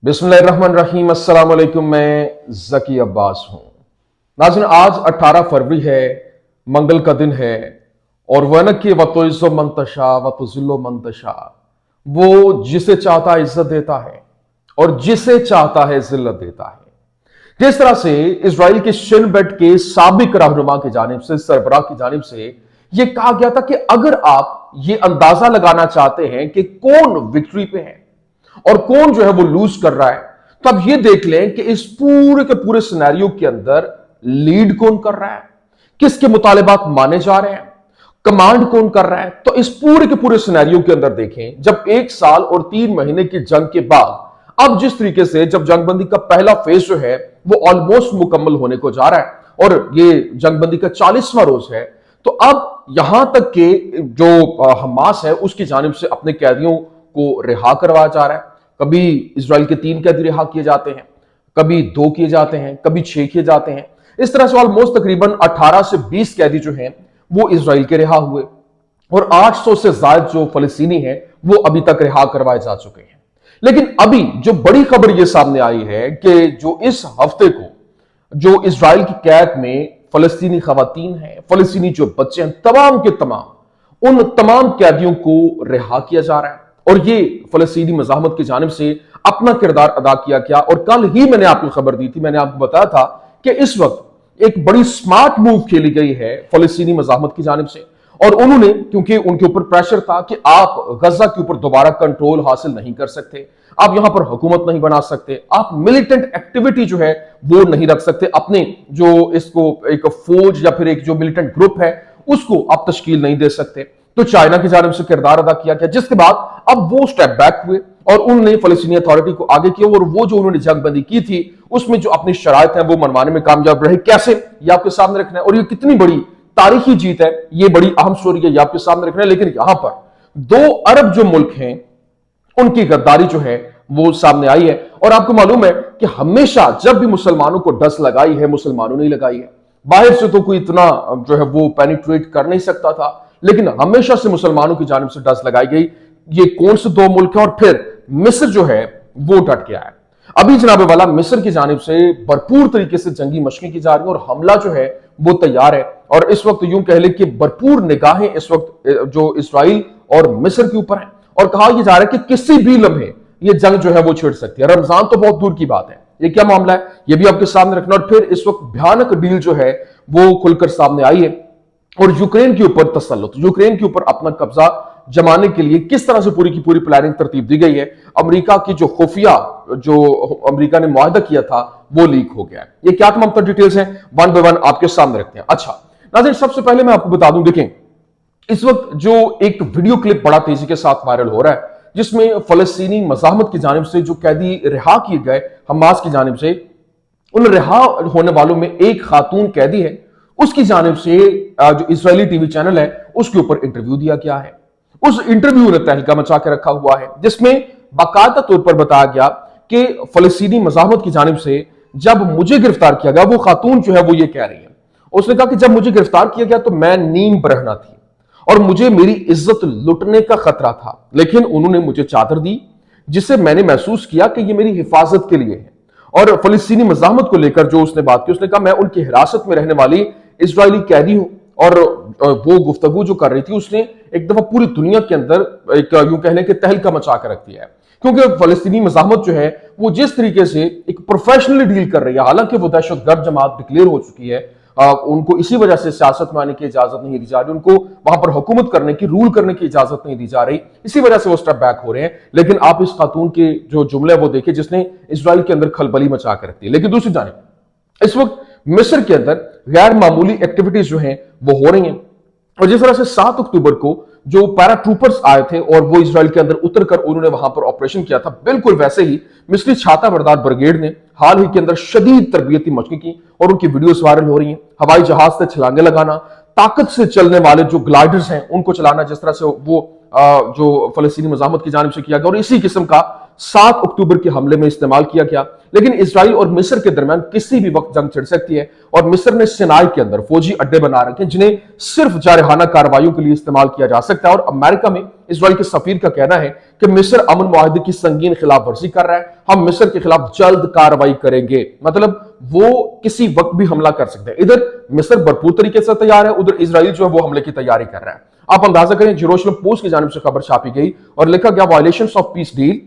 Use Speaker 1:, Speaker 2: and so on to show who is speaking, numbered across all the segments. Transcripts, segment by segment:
Speaker 1: बिस्मिल्लाहिर्रहमानिर्रहीम। अस्सलाम वालेकुम। मैं ज़की अब्बास हूँ। नाज़रीन, आज 18 फरवरी है, मंगल का दिन है, और वह न कि वतुइज़्ज़ु मन तशा वतुज़िल्लु मन तशा, वो जिसे चाहता है इज्जत देता है और जिसे चाहता है जिल्लत देता है। जिस तरह से इजराइल के शिन बेट के साबिक रहनुमा की जानिब से, सरबराह की जानिब से यह कहा गया था कि अगर आप ये अंदाजा लगाना चाहते हैं कि कौन विक्ट्री पे है और कौन जो है वो लूज कर रहा है, तो अब ये देख लें कि इस पूरे के पूरे सिनेरियो के अंदर लीड कौन कर रहा है, किसके मुतालिबात माने जा रहे हैं, कमांड कौन कर रहा है। तो इस पूरे के पूरे सिनेरियो के अंदर देखें, जब 1 साल और 3 महीने की जंग के बाद अब जिस तरीके से जब जंगबंदी का पहला फेज जो है वो ऑलमोस्ट मुकम्मल होने को जा रहा है और ये जंगबंदी का 40वां रोज है, तो अब यहां तक के जो हमास है उसकी जानिब से अपने कैदियों को रिहा करवाया जा रहा है। कभी इजराइल के 3 कैदी रिहा किए जाते हैं, कभी 2 किए जाते हैं, कभी 6 किए जाते हैं। इस तरह से ऑलमोस्ट तकरीबन 18 से 20 कैदी जो हैं वो इजराइल के रिहा हुए और 800 से ज्यादा जो फलस्तीनी हैं वो अभी तक रिहा करवाए जा चुके हैं। लेकिन अभी जो बड़ी खबर ये सामने आई है कि जो इस हफ्ते को जो इजराइल की कैद में फलस्तीनी खवातीन हैं, फलस्तीनी जो बच्चे हैं, तमाम के तमाम उन तमाम कैदियों को रिहा किया जा रहा है और ये फलस्तीनी मज़ाहमत की जानिब से अपना किरदार अदा किया गया। और कल ही मैंने आपको खबर दी थी, मैंने आपको बताया था कि इस वक्त एक बड़ी स्मार्ट मूव खेली गई है फलस्तीनी मज़ाहमत की जानिब से, और उन्होंने, क्योंकि उनके ऊपर प्रेशर था कि आप गजा के ऊपर दोबारा कंट्रोल हासिल नहीं कर सकते, आप यहां पर हुकूमत नहीं बना सकते, आप मिलिटेंट एक्टिविटी जो है वो नहीं रख सकते, अपने जो इसको एक फौज या फिर एक जो मिलिटेंट ग्रुप है उसको आप तश्कील नहीं दे सकते। तो चाइना की जानिब से किरदार अदा किया गया, जिसके बाद अब वो स्टेप बैक हुए और उन्होंने फलस्तीनी अथॉरिटी को आगे किया और वो जो उन्होंने जंगबंदी की थी उसमें जो अपनी शराइत है वो मनवाने में कामयाब रहे। कैसे, ये आपके सामने रखना है और ये कितनी बड़ी तारीखी जीत है, ये बड़ी अहम स्टोरी है, ये आपके सामने रखना है। लेकिन यहां पर 2 अरब जो मुल्क हैं उनकी गद्दारी जो है वो सामने आई है। और आपको मालूम है कि हमेशा जब भी मुसलमानों को डस लगाई है, मुसलमानों ने लगाई है, बाहर से तो कोई इतना जो है वो पेनिट्रेट कर नहीं सकता था, लेकिन हमेशा से मुसलमानों की जानिब से डस लगाई गई। ये कौन से 2 मुल्क हैं, और फिर मिस्र जो है वो डट गया है। अभी जनाब वाला मिस्र की जानिब से भरपूर तरीके से जंगी मशकें की जा रही है और हमला जो है वो तैयार है। और इस वक्त यूं कह ले कि भरपूर निगाहें इस वक्त जो इसराइल और मिस्र के ऊपर है, और कहा यह जा रहा है कि किसी भी लम्हे ये जंग जो है वो छिड़ सकती है। रमजान तो बहुत दूर की बात है, ये क्या मामला है ये भी आपके सामने रखना। और फिर इस वक्त भयानक डील जो है वो खुलकर सामने आई है और यूक्रेन के ऊपर तसल्लुत, यूक्रेन के ऊपर अपना कब्जा जमाने के लिए किस तरह से पूरी की पूरी प्लानिंग तरतीब दी गई है। अमेरिका की जो खुफिया जो अमेरिका ने मुआहदा किया था वो लीक हो गया है। ये क्या तमाम डिटेल्स हैं, 1 बाय 1 आपके सामने रखते हैं। अच्छा नाज़रीन, सबसे पहले मैं आपको बता दूं, देखें इस वक्त जो एक वीडियो क्लिप बड़ा तेजी के साथ वायरल हो रहा है जिसमें फलस्तीनी मज़ाहमत की जानिब से जो कैदी रिहा किए गए हमास की जानिब से, उन रिहा होने वालों में एक खातून कैदी है, उसकी जानिब से जो इजरायली टीवी चैनल है उसके ऊपर इंटरव्यू दिया गया है। उस इंटरव्यू ने तहलका मचा के रखा हुआ है जिसमें बाकायदा तौर पर बताया गया कि फलस्तीनी मज़ाहमत की जानिब से जब मुझे गिरफ्तार किया गया, वो खातून जो है वो ये कह रही है, उसने कहा कि जब मुझे गिरफ्तार किया गया तो मैं नीम बरहना थी और मुझे मेरी इज्जत लुटने का खतरा था, लेकिन उन्होंने मुझे चादर दी जिससे मैंने महसूस किया कि ये मेरी हिफाजत के लिए है। और फलस्तीनी मज़ाहमत को लेकर जो उसने बात की, उसने कहा मैं उनकी हिरासत में रहने वाली इजरायली कैदी हूं। और वो गुफ्तगू जो कर रही थी उसने एक दफा पूरी दुनिया के अंदर एक यूं कहने के तहलका मचा कर रख दिया है, क्योंकि फलस्तीनी मज़ाहमत जो है वो जिस तरीके से एक प्रोफेशनली डील कर रही है, हालांकि वो दहशतगर्द जमात डिक्लेयर हो चुकी है, उनको इसी वजह से सियासत में आने की इजाजत नहीं दी जा रही, उनको वहां पर हुकूमत करने की, रूल करने की इजाजत नहीं दी जा रही, इसी वजह से वो स्टेप बैक हो रहे हैं। लेकिन आप इस खातून के जो जुमले वो देखिए जिसने इजराइल के अंदर खलबली मचा कर रखती है। लेकिन दूसरी जानिब इस वक्त मिस्र के अंदर गैर मामूली एक्टिविटीज जो हैं वो हो रही हैं। और जिस तरह से 7 अक्टूबर को जो पैराट्रूपर्स आए थे और वो इजराइल के अंदर उतरकर उन्होंने वहां पर ऑपरेशन किया था, बिल्कुल वैसे ही मिस्री छाता बरदार ब्रिगेड ने हाल ही के अंदर शदीद तरबियती मशकें की और उनकी वीडियोस वायरल हो रही हैं। हवाई जहाज से छलांगे लगाना, ताकत से चलने वाले जो ग्लाइडर्स हैं उनको चलाना, जिस तरह से वो जो फलस्तीनी मज़ाहमत की जानिब से किया गया, और इसी किस्म का 7 अक्टूबर के हमले में इस्तेमाल किया गया। लेकिन इसराइल और मिस्र के दरमियान किसी भी वक्त जंग छिड़ सकती है और मिस्र ने सिनाई के अंदर फौजी अड्डे बना रखे हैं जिन्हें सिर्फ जारहाना कार्रवाइयों के लिए इस्तेमाल किया जा सकता है। और अमेरिका में इसराइल के सफीर का कहना है कि मिस्र अमन मुआहदे की संगीन खिलाफ वर्जी कर रहा है, हम मिस्र के खिलाफ जल्द कार्रवाई करेंगे। मतलब वो किसी वक्त भी हमला कर सकते हैं। इधर मिस्र भरपूर तरीके से तैयार है, उधर इसराइल जो है वो हमले की तैयारी कर रहा है। आप अंदाजा करें, जेरूसलम पोस्ट की जानिब से खबर छापी गई और लिखा गया, violations of peace deal,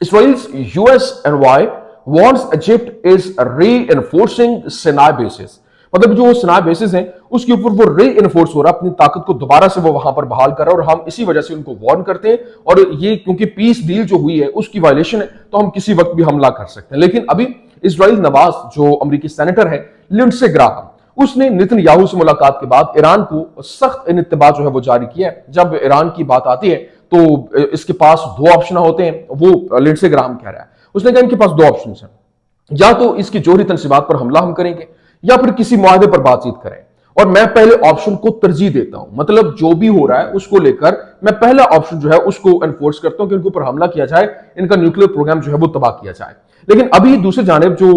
Speaker 1: Israel's US envoy warns Egypt is reinforcing Sinai bases। मतलब जो सिनाई बेसिस हैं उसके ऊपर वो री इन्फोर्स हो रहा है, अपनी ताकत को दोबारा से वो वहां पर बहाल कर रहा है और हम इसी वजह से उनको वार्न करते हैं। और ये क्योंकि पीस डील जो हुई है उसकी वायलेशन है तो हम किसी वक्त भी हमला कर सकते हैं। लेकिन अभी इजराइल नवाज जो अमेरिकी सेनेटर है लिंडसे ग्राहम, उसने नेतन्याहू से मुलाकात के बाद ईरान को सख्त इत्तबा जो है वो जारी किया है। जब ईरान की बात आती है तो इसके पास दो ऑप्शन होते हैं, वो लिंडसे ग्राहम कह रहा है। उसने कहा इनके पास दो ऑप्शन हैं, या तो इसकी जोहरी तंसीबात पर हमला हम करेंगे या फिर किसी मुआहदे पर बातचीत करें, और मैं पहले ऑप्शन को तरजीह देता हूं। मतलब जो भी हो रहा है उसको लेकर मैं पहला ऑप्शन जो है उसको एनफोर्स करता हूं कि इनके ऊपर हमला किया जाए, इनका न्यूक्लियर प्रोग्राम जो है वो तबाह किया जाए। लेकिन अभी दूसरी जानिब जो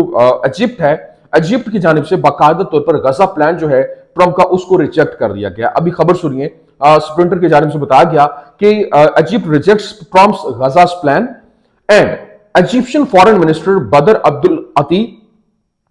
Speaker 1: इजिप्ट है, इजिप्ट की जानिब से बाकायदा तौर पर गजा प्लान जो है ट्रंप का, उसको रिजेक्ट कर दिया गया। अभी खबर सुनिए, स्प्रिंटर की जानिब से बताया गया कि Egypt rejects Trump's Gaza's plan and Egyptian foreign minister Badr Abdul अती,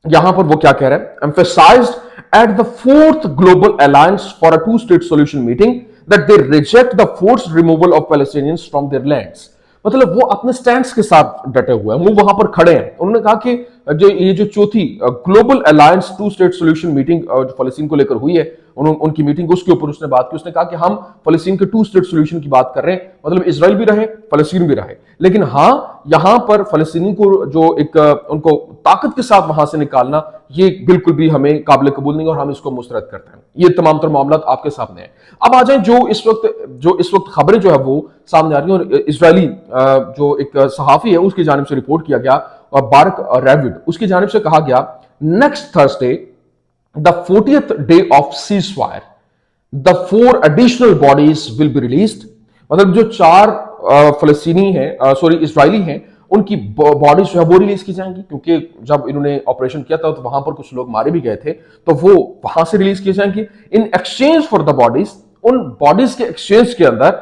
Speaker 1: यहां पर वो क्या कह रहे हैं, emphasized at the fourth global alliance for a two-state solution meeting that they reject the forced removal of Palestinians from their lands। मतलब वो अपने स्टैंड के साथ डटे हुए हैं, वो वहां पर खड़े हैं। उन्होंने कहा कि जो चौथी global alliance two state solution meeting जो फलस्तीन को लेकर हुई है, उनकी मीटिंग, उसके ऊपर उसने बात की। उसने कहा कि हम फलस्तीन के टू स्टेट सोल्यूशन की बात कर रहे हैं, मतलब इजराइल भी रहे फलस्तीन भी रहे, लेकिन हाँ यहां पर फलस्तीनी को जो एक उनको ताकत के साथ वहां से निकालना, ये बिल्कुल भी हमें काबिल कबूल नहीं और हम इसको मुस्तरद करते हैं। ये तमाम तर मामला आपके सामने है। अब आ जाए जो इस वक्त खबरें जो है वो सामने आ रही है, और इजरायली जो एक सहाफी है उसकी जानिब से रिपोर्ट किया गया, और बारक रैविड, उसकी जानिब से कहा गया, next Thursday the 40th day of ceasefire the 4 additional bodies will be released. मतलब जो 4 फलस्तीनी हैं, सॉरी इजरायली हैं, उनकी बॉडीज जो है वो रिलीज की जाएंगी, क्योंकि जब इन्होंने ऑपरेशन किया था तो वहां पर कुछ लोग मारे भी गए थे, तो वो वहां से रिलीज की जाएंगी। In exchange for the bodies, उन बॉडीज के एक्सचेंज के अंदर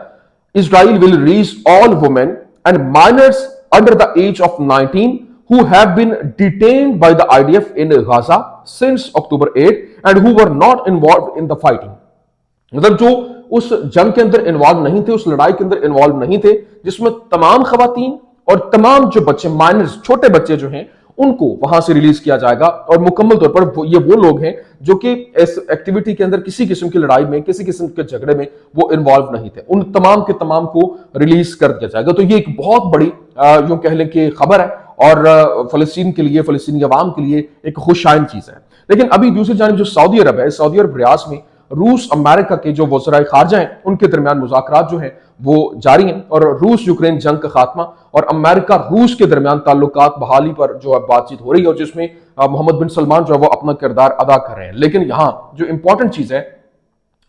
Speaker 1: Israel will release all women and minors under the age of 19 who have been detained by the IDF in Gaza since October 8 and who were not involved in the fighting। मतलब जो उस जंग के अंदर involve नहीं थे, उस लड़ाई के अंदर इन्वॉल्व नहीं थे, जिसमें तमाम खवातीन और तमाम जो बच्चे, माइनर्स, छोटे बच्चे जो हैं, उनको वहां से रिलीज किया जाएगा। और मुकम्मल तौर पर ये वो लोग हैं जो कि इस एक्टिविटी के अंदर किसी किस्म की लड़ाई में, किसी किस्म के झगड़े में वो इन्वॉल्व नहीं थे, उन तमाम के तमाम को रिलीज कर दिया जाएगा। तो ये एक बहुत बड़ी यूं कह लें कि खबर है, और फलस्तीन के लिए, फलस्तीनी अवाम के लिए एक खुशाइन चीज है। लेकिन अभी दूसरी जानिब जो सऊदी अरब है, सऊदी अरब रियाद में रूस अमेरिका के जो वज़राए खारजा हैं उनके दरमियान मुज़ाकरात जो हैं वो जारी हैं, और रूस यूक्रेन जंग का खात्मा और अमेरिका रूस के दरमियान ताल्लुकात बहाली पर जो है बातचीत हो रही है, और जिसमें मोहम्मद बिन सलमान जो है वो अपना किरदार अदा कर रहे हैं। लेकिन यहां जो इंपॉर्टेंट चीज है,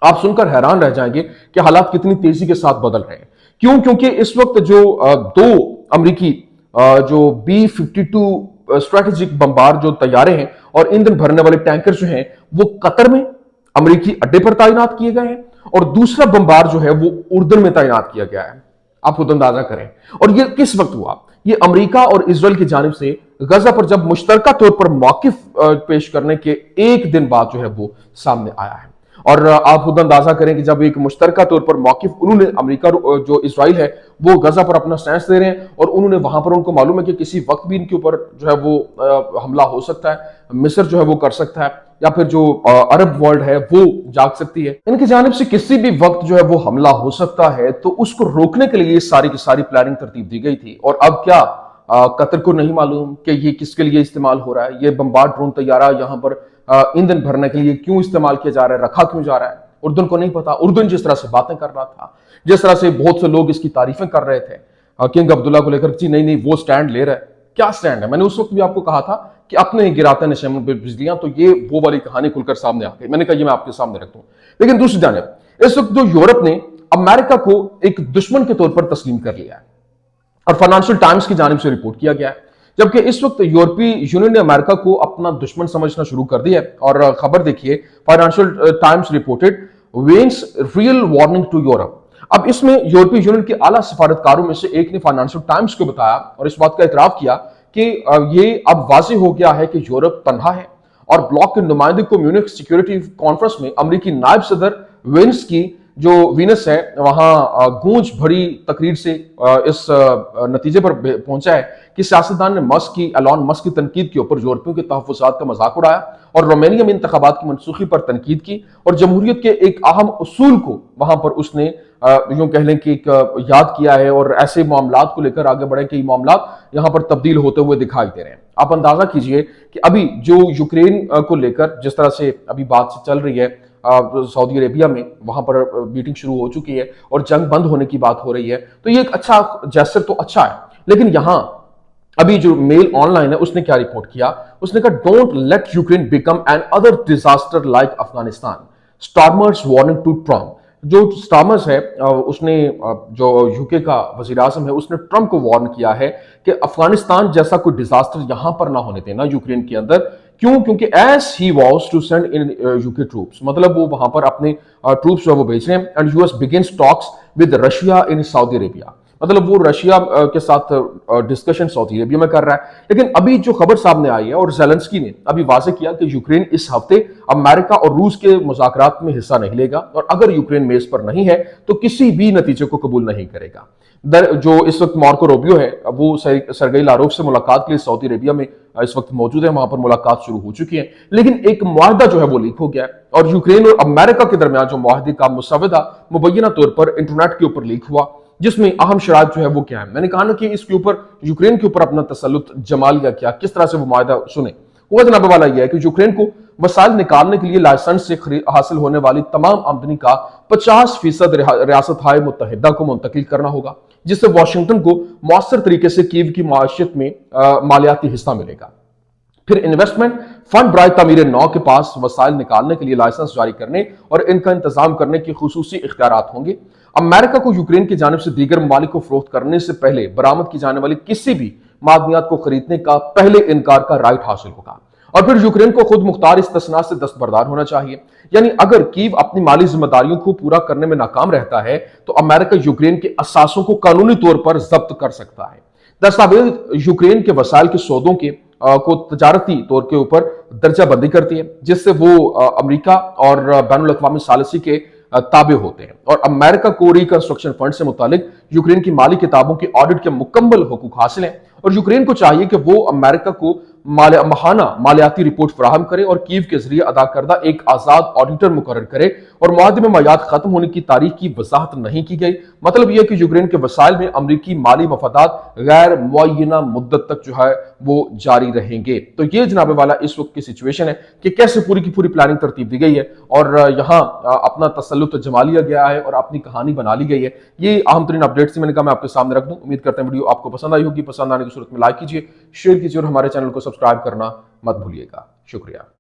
Speaker 1: आप सुनकर हैरान रह जाएंगे कि हालात कितनी तेजी के साथ बदल रहे हैं। क्यों? क्योंकि इस वक्त जो 2 अमरीकी जो B-52 स्ट्रेटेजिक बमबार जो तैयारे हैं और ईंधन भरने वाले टैंकर जो हैं वो कतर में अमरीकी अड्डे पर तैनात किए गए हैं, और दूसरा बमबार जो है वो उर्दन में तैनात किया गया है। आप खुद अंदाजा करें। और ये किस वक्त हुआ? ये अमेरिका और इजराइल की जानिब से गजा पर जब मुश्तरका तौर पर मौकिफ पेश करने के एक दिन बाद जो है वो सामने आया है। और आप खुद अंदाजा करें कि जब एक मुश्तरका तौर पर मौकिफ उन्होंने, अमेरिका जो इजराइल है वो गजा पर अपना स्टैंड दे रहे हैं, और उन्होंने वहां पर, उनको मालूम है कि किसी वक्त भी इनके ऊपर जो है वो हमला हो सकता है, मिस्र जो है वो कर सकता है, या फिर जो अरब वर्ल्ड है वो जाग सकती है, इनकी जानिब से किसी भी वक्त जो है वो हमला हो सकता है। तो उसको रोकने के लिए सारी की सारी प्लानिंग तरतीब दी गई थी। और अब क्या कतर को नहीं मालूम कि ये किसके लिए इस्तेमाल हो रहा है? ये बमबार ड्रोन तैयारा यहाँ पर ईंधन भरने के लिए क्यों इस्तेमाल किया जा रहा है, रखा क्यों जा रहा है? उर्दन को नहीं पता। उर्दन जिस तरह से बातें कर रहा था, जिस तरह से बहुत से लोग इसकी तारीफें कर रहे थे किंग अब्दुल्ला को लेकर, जी नहीं नहीं वो स्टैंड ले रहा है। क्या स्टैंड है? मैंने उस वक्त भी आपको कहा था कि अपने ही गिराते नशेमन पे बिजलियां, तो ये वो वाली कहानी खुलकर सामने आ गई। मैंने कहा ये मैं आपके सामने रख दूं। लेकिन दूसरी जानिब इस वक्त जो यूरोप ने अमेरिका को एक दुश्मन के तौर पर तस्लीम कर लिया है, और फाइनेंशियल टाइम्स की जानिब से रिपोर्ट किया गया है। जबकि इस वक्त यूरोपीय यूनियन ने अमेरिका को अपना दुश्मन समझना शुरू कर दिया है। और खबर देखिए, Financial Times reported Vance's real warning to Europe. अब इसमें यूरोपीय यूनियन के आला सफारतकारों में से एक ने फाइनेंशियल टाइम्स को बताया और इस बात का इतराफ किया कि ये अब वाज़ेह हो गया है कि यूरोप तन्हा है। और ब्लॉक के नुमाइंदे को म्यूनिख सिक्योरिटी कॉन्फ्रेंस में अमेरिकी नायब सदर वेंस की जो वीनस है वहां गूंज भरी तकरीर से इस नतीजे पर पहुंचा है कि सियासतदान ने एलॉन मस्क की तनकीद के ऊपर यूरोपियों के तहफ़्फ़ुज़ात का मजाक उड़ाया और रोमानिया में इंतखाबात की मनसूखी पर तनकीद की और जमहूरियत के एक अहम उसूल को वहां पर उसने यूं कह लें कि एक याद किया है और ऐसे मामलात को लेकर आगे बढ़े कई मामलात यहां पर तब्दील होते हुए दिखाई दे रहे हैं। आप अंदाजा कीजिए कि अभी जो यूक्रेन को लेकर जिस तरह से अभी बात चल रही है सऊदी अरेबिया में, वहां पर मीटिंग शुरू हो चुकी है और जंग बंद होने की बात हो रही है, तो ये एक अच्छा जेस्चर तो अच्छा है। लेकिन यहां अभी जो मेल ऑनलाइन है उसने क्या रिपोर्ट किया, उसने कहा don't let Ukraine become another disaster like Afghanistan, Starmer's warning to Trump. जो स्टार्मर्स है उसने जो यूके का वजीर आजम है उसने ट्रम्प को वार्न किया है कि अफगानिस्तान जैसा कोई डिजास्टर यहां पर ना होने देना यूक्रेन के अंदर। क्यों? क्योंकि as he was to send in UK troops, मतलब वो वहां पर अपने ट्रूप्स जो वो भेज रहे हैं and US begins talks with Russia in Saudi Arabia, मतलब वो रशिया के साथ डिस्कशन सऊदी अरेबिया में कर रहा है। लेकिन अभी जो खबर सामने आई है और ज़ेलेंस्की ने अभी वाज़ेह किया कि यूक्रेन इस हफ्ते अमेरिका और रूस के मुज़ाकरात में हिस्सा नहीं लेगा और अगर यूक्रेन मेज पर नहीं है तो किसी भी नतीजे को कबूल नहीं करेगा। जो इस वक्त मार्को रूबियो है वो सरगेई लारोव से मुलाकात के लिए सऊदी अरेबिया में इस वक्त मौजूद है, वहां पर मुलाकात शुरू हो चुकी है। लेकिन एक मुआहदा जो है वो लीक हो गया है और यूक्रेन और अमेरिका के दरमियान जो मुआहदे का मुसवदा मुबैना तौर पर इंटरनेट के ऊपर लीक हुआ, जिसमें अहम शरात जो है वो क्या है। मैंने कहा ना कि इसके ऊपर यूक्रेन के ऊपर अपना तसल्लुत जमा लिया क्या, किस तरह से वो मुआहदा सुने। वो जनाब वाला यह है कि यूक्रेन को वसाइल निकालने के लिए लाइसेंस से हासिल होने वाली तमाम आमदनी का 50% रियासत मुत्तहिदा को मुंतकिल करना होगा, जिससे वाशिंगटन को मौसर तरीके से कीव की माशियत में मालियाती हिस्सा मिलेगा। फिर इन्वेस्टमेंट फंड बराए तामीर नौ के पास वसाइल निकालने के लिए लाइसेंस जारी करने और इनका इंतजाम करने के खुसूसी इख्तियारात होंगे। अमेरिका को यूक्रेन की जानिब से दीगर ममालिक को फरोख्त करने से पहले बरामद की जाने वाली किसी भी मादनियात को खरीदने का पहले इनकार का राइट हासिल होगा। और फिर यूक्रेन को खुद मुख्तार इस्तेस्ना से दस्तबरदार होना चाहिए, यानी अगर कीव अपनी माली जिम्मेदारियों को पूरा करने में नाकाम रहता है तो अमेरिका यूक्रेन के असासों को कानूनी तौर पर जब्त कर सकता है। दस्तावेज यूक्रेन के वसाइल के सौदों के को तजारती तौर के ऊपर दर्जा बंदी करती है, जिससे वो अमेरिका और बैनुल अक़वामी सालिसी के ताबे होते हैं। और अमेरिका को रिकंस्ट्रक्शन फंड से मुतालिक यूक्रेन की माली किताबों की ऑडिट के मुकम्मल हुकूक हासिल हैं और यूक्रेन को चाहिए कि वो अमेरिका को महाना मालियाती रिपोर्ट फराहम करे और कीव के जरिए अदा करदा एक आजाद ऑडिटर मुकर्रर करे। और मुआहदे में मयाद खत्म होने की तारीख की वजाहत नहीं की गई। मतलब यह कि यूक्रेन के वसाइल में अमरीकी माली मफादात गैर मुअय्यना मुद्दत तक जो है वो जारी रहेंगे। तो ये जनाब वाला इस वक्त की सिचुएशन है कि कैसे पूरी की पूरी प्लानिंग तरतीब दी गई है और यहाँ अपना तसल्लुत जमा लिया गया है और अपनी कहानी बना ली गई है। ये अहम तरीन अपडेट से मैंने कहा मैं आपके सामने रख दूं। उम्मीद करते हैं वीडियो आपको पसंद आई होगी। पसंद आने की सूरत में लाइक कीजिए, शेयर कीजिए और हमारे चैनल को सब्सक्राइब करना मत भूलिएगा। शुक्रिया।